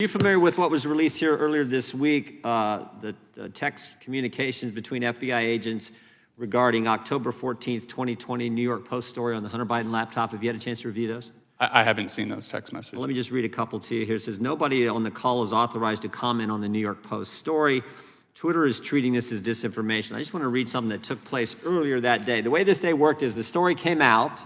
Are you familiar with what was released here earlier this week, the text communications between FBI agents regarding October 14th, 2020 New York Post story on the Hunter Biden laptop? Have you had a chance to review those? I haven't seen those text messages. Well, let me just read a couple to you here. It says, nobody on the call is authorized to comment on the New York Post story. Twitter is treating this as disinformation. I just want to read something that took place earlier that day. The way this day worked is the story came out.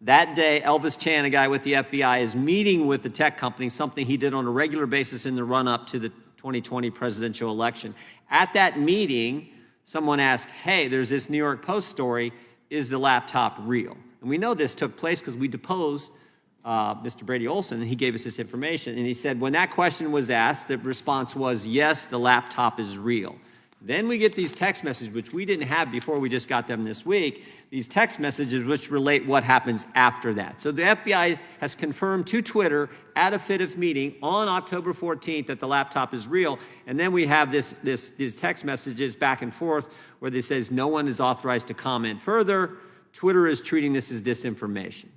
That day, Elvis Chan, a guy with the FBI, is meeting with the tech company, something he did on a regular basis in the run-up to the 2020 presidential election. At that meeting, someone asked, hey, there's this New York Post story. Is the laptop real? And we know this took place because we deposed Mr. Brady Olson, and he gave us this information. And he said when that question was asked, the response was, yes, the laptop is real. Then we get these text messages, which we didn't have before, we just got them this week, these text messages which relate what happens after that. So the FBI has confirmed to Twitter at a FITF meeting on October 14th that the laptop is real. And then we have these text messages back and forth where they says no one is authorized to comment further. Twitter is treating this as disinformation.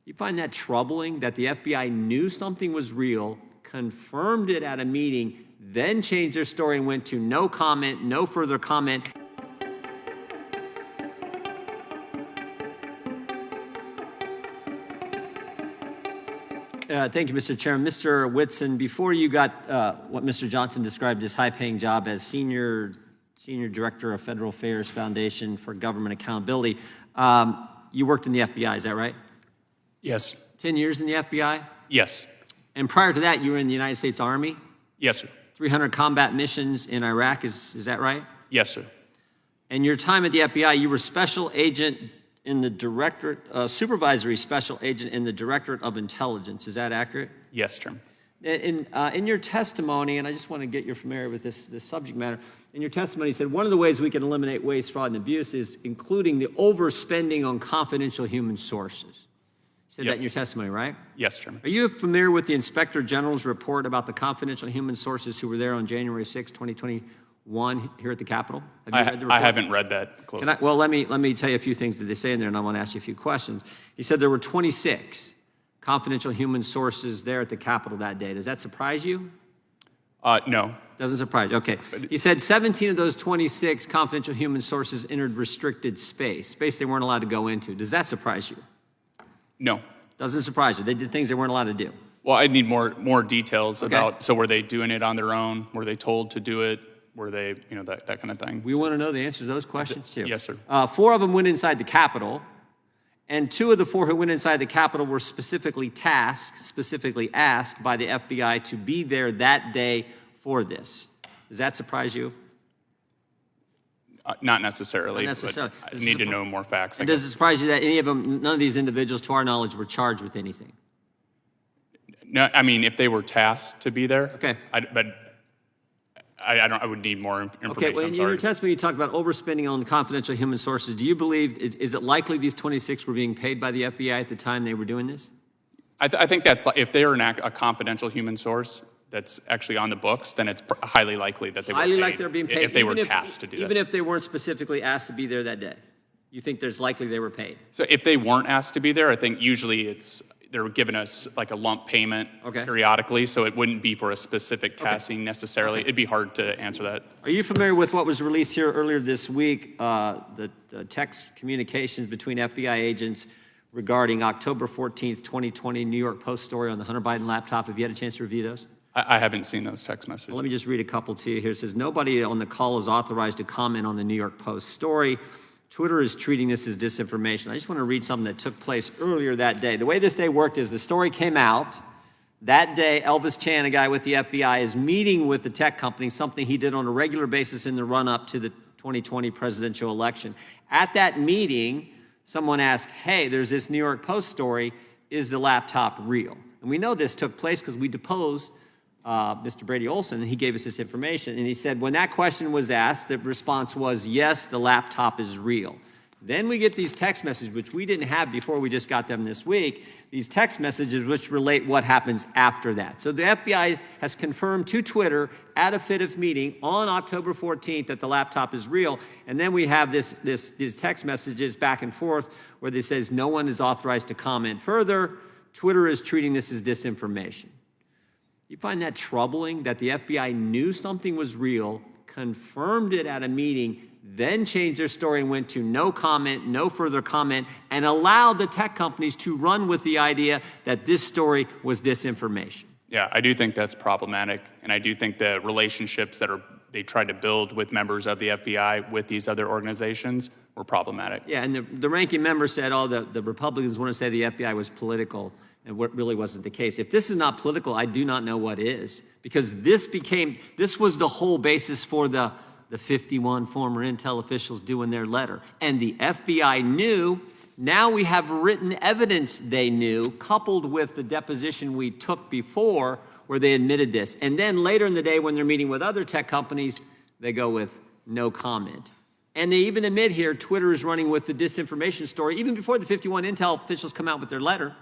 You find that troubling that the FBI knew something was real, confirmed it at a meeting, then changed their story and went to no comment, no further comment. Thank you, Mr. Chairman. Mr. Whitson, before you got what Mr. Johnson described as high-paying job as Senior Director of Federal Affairs Foundation for Government Accountability, you worked in the FBI, is that right? Yes. 10 years in the FBI? Yes. And prior to that, you were in the United States Army? Yes, sir. 300 combat missions in Iraq, is that right? Yes, sir. And your time at the FBI, you were Special Agent in the Directorate, Supervisory Special Agent in the Directorate of Intelligence. Is that accurate? Yes, Chairman. In your testimony, and I just want to get you familiar with this subject matter, in your testimony you said one of the ways we can eliminate waste, fraud, and abuse is including the overspending on confidential human sources. You said that in your testimony, right? Yes, Chairman. Are you familiar with the Inspector General's report about the confidential human sources who were there on January 6, 2021 here at the Capitol? Have you read the report? I haven't read that closely. Well, let me tell you a few things that they say in there, and I want to ask you a few questions. He said there were 26 confidential human sources there at the Capitol that day. Does that surprise you? No. Doesn't surprise you. Okay. He said 17 of those 26 confidential human sources entered restricted space they weren't allowed to go into. Does that surprise you? No. Doesn't surprise you. They did things they weren't allowed to do. Well, I'd need more details about, so were they doing it on their own? Were they told to do it? Were they, that kind of thing? We want to know the answers to those questions too. Yes, sir. 4 of them went inside the Capitol, and 2 of the 4 who went inside the Capitol were specifically asked by the FBI to be there that day for this. Does that surprise you? Not necessarily. Not necessarily. But I need to know more facts. And does it surprise you that any of them, none of these individuals, to our knowledge, were charged with anything? No, I mean, if they were tasked to be there. Okay. I would need more information. Okay, well, in your testimony, you talked about overspending on confidential human sources. Do you believe, is it likely these 26 were being paid by the FBI at the time they were doing this? I think that's, if they're a confidential human source that's actually on the books, then it's highly likely that they were paid. Highly likely they're being paid. If they were tasked to do that. Even if they weren't specifically asked to be there that day? You think there's likely they were paid? So if they weren't asked to be there, I think usually they're giving us like a lump payment periodically, so it wouldn't be for a specific tasking necessarily. It'd be hard to answer that. Are you familiar with what was released here earlier this week, the text communications between FBI agents regarding October 14th, 2020 New York Post story on the Hunter Biden laptop? Have you had a chance to review those? I haven't seen those text messages. Well, let me just read a couple to you here. It says, nobody on the call is authorized to comment on the New York Post story. Twitter is treating this as disinformation. I just want to read something that took place earlier that day. The way this day worked is the story came out. That day, Elvis Chan, a guy with the FBI, is meeting with the tech company, something he did on a regular basis in the run-up to the 2020 presidential election. At that meeting, someone asked, hey, there's this New York Post story. Is the laptop real? And we know this took place because we deposed Mr. Brady Olson, and he gave us this information. And he said when that question was asked, the response was, yes, the laptop is real. Then we get these text messages, which we didn't have before, we just got them this week, these text messages which relate what happens after that. So the FBI has confirmed to Twitter at a FITF meeting on October 14th that the laptop is real. And then we have these text messages back and forth where they says no one is authorized to comment further. Twitter is treating this as disinformation. You find that troubling that the FBI knew something was real, confirmed it at a meeting, then changed their story and went to no comment, no further comment, and allowed the tech companies to run with the idea that this story was disinformation? Yeah, I do think that's problematic, and I do think the relationships that they tried to build with members of the FBI with these other organizations were problematic. Yeah, and the ranking member said, oh, the Republicans want to say the FBI was political, and what really wasn't the case. If this is not political, I do not know what is, because this was the whole basis for the 51 former intel officials doing their letter. And the FBI knew. Now we have written evidence they knew, coupled with the deposition we took before where they admitted this. And then later in the day when they're meeting with other tech companies, they go with no comment. And they even admit here Twitter is running with the disinformation story. Even before the 51 intel officials come out with their letter,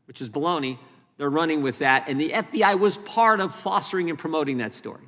which is baloney, they're running with that. And the FBI was part of fostering and promoting that story.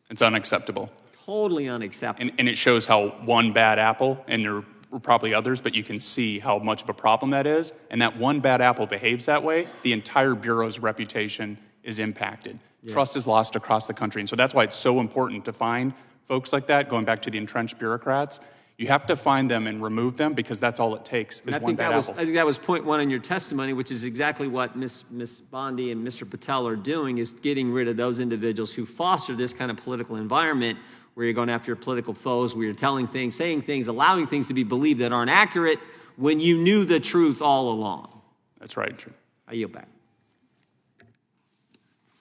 It's unacceptable. Totally unacceptable. And it shows how one bad apple, and there were probably others, but you can see how much of a problem that is. And that one bad apple behaves that way, the entire Bureau's reputation is impacted. Yeah. Trust is lost across the country. And so that's why it's so important to find folks like that, going back to the entrenched bureaucrats. You have to find them and remove them, because that's all it takes is one bad apple. I think that was point one in your testimony, which is exactly what Ms. Bondi and Mr. Patel are doing, is getting rid of those individuals who foster this kind of political environment where you're going after your political foes, where you're telling things, saying things, allowing things to be believed that aren't accurate when you knew the truth all along. That's right, Drew. I yield back.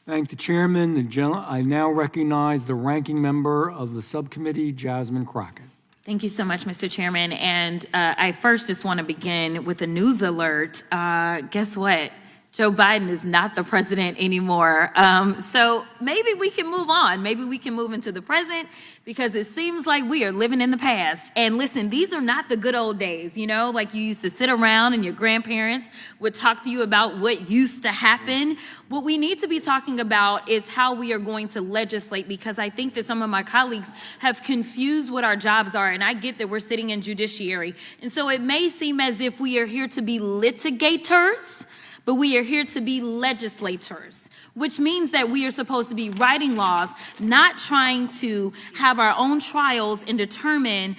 Thank the chairman. I now recognize the ranking member of the subcommittee, Jasmine Crockett. Thank you so much, Mr. Chairman. And I first just want to begin with a news alert. Guess what? Joe Biden is not the president anymore. So maybe we can move on. Maybe we can move into the present, because it seems like we are living in the past. And listen, these are not the good old days, you know, like you used to sit around and your grandparents would talk to you about what used to happen. What we need to be talking about is how we are going to legislate, because I think that some of my colleagues have confused what our jobs are. And I get that we're sitting in judiciary. And so it may seem as if we are here to be litigators, but we are here to be legislators, which means that we are supposed to be writing laws, not trying to have our own trials and determine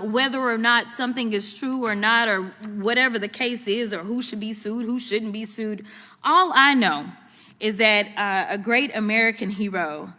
whether or not something is true or not, or whatever the case is, or who should be sued, who shouldn't be sued. All I know is that a great American hero,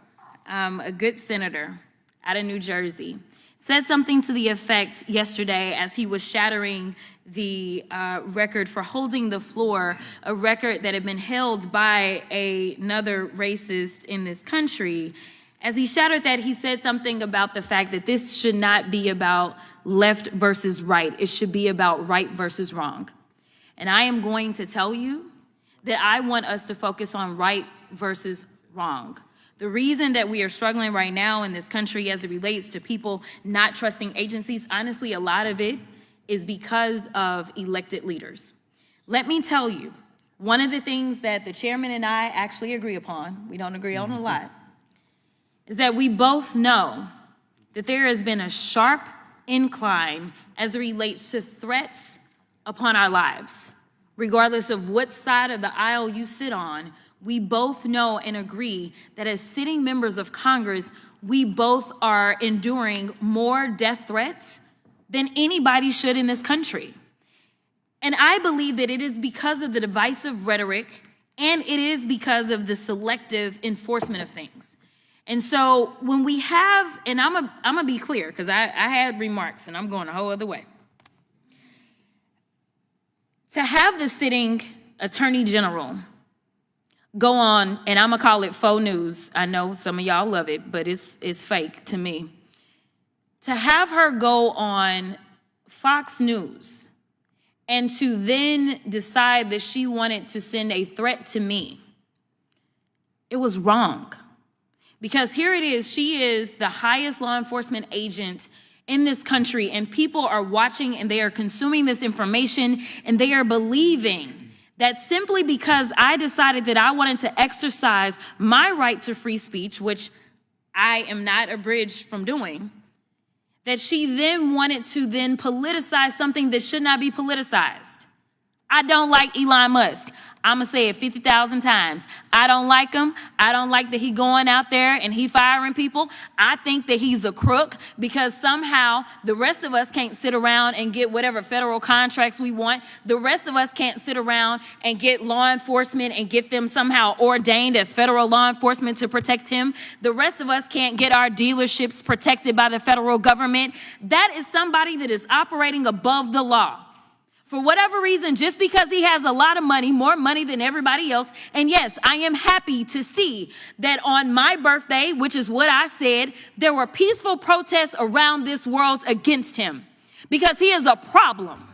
a good senator out of New Jersey, said something to the effect yesterday as he was shattering the record for holding the floor, a record that had been held by another racist in this country. As he shattered that, he said something about the fact that this should not be about left versus right. It should be about right versus wrong. And I am going to tell you that I want us to focus on right versus wrong. The reason that we are struggling right now in this country as it relates to people not trusting agencies, honestly, a lot of it is because of elected leaders. Let me tell you, one of the things that the chairman and I actually agree upon, we don't agree on a lot, is that we both know that there has been a sharp incline as it relates to threats upon our lives. Regardless of what side of the aisle you sit on, we both know and agree that as sitting members of Congress, we both are enduring more death threats than anybody should in this country. And I believe that it is because of the divisive rhetoric, and it is because of the selective enforcement of things. And so when we have, and I'm gonna be clear, because I had remarks and I'm going a whole other way. To have the sitting attorney general go on, and I'm gonna call it faux news. I know some of y'all love it, but it's fake to me. To have her go on Fox News and to then decide that she wanted to send a threat to me, it was wrong. Because here it is, she is the highest law enforcement agent in this country, and people are watching and they are consuming this information, and they are believing that simply because I decided that I wanted to exercise my right to free speech, which I am not abridged from doing, that she then wanted to then politicize something that should not be politicized. I don't like Elon Musk. I'm going to say it 50,000 times. I don't like him. I don't like that he going out there and he firing people. I think that he's a crook because somehow the rest of us can't sit around and get whatever federal contracts we want. The rest of us can't sit around and get law enforcement and get them somehow ordained as federal law enforcement to protect him. The rest of us can't get our dealerships protected by the federal government. That is somebody that is operating above the law. For whatever reason, just because he has a lot of money, more money than everybody else. And yes, I am happy to see that on my birthday, which is what I said, there were peaceful protests around this world against him because he is a problem.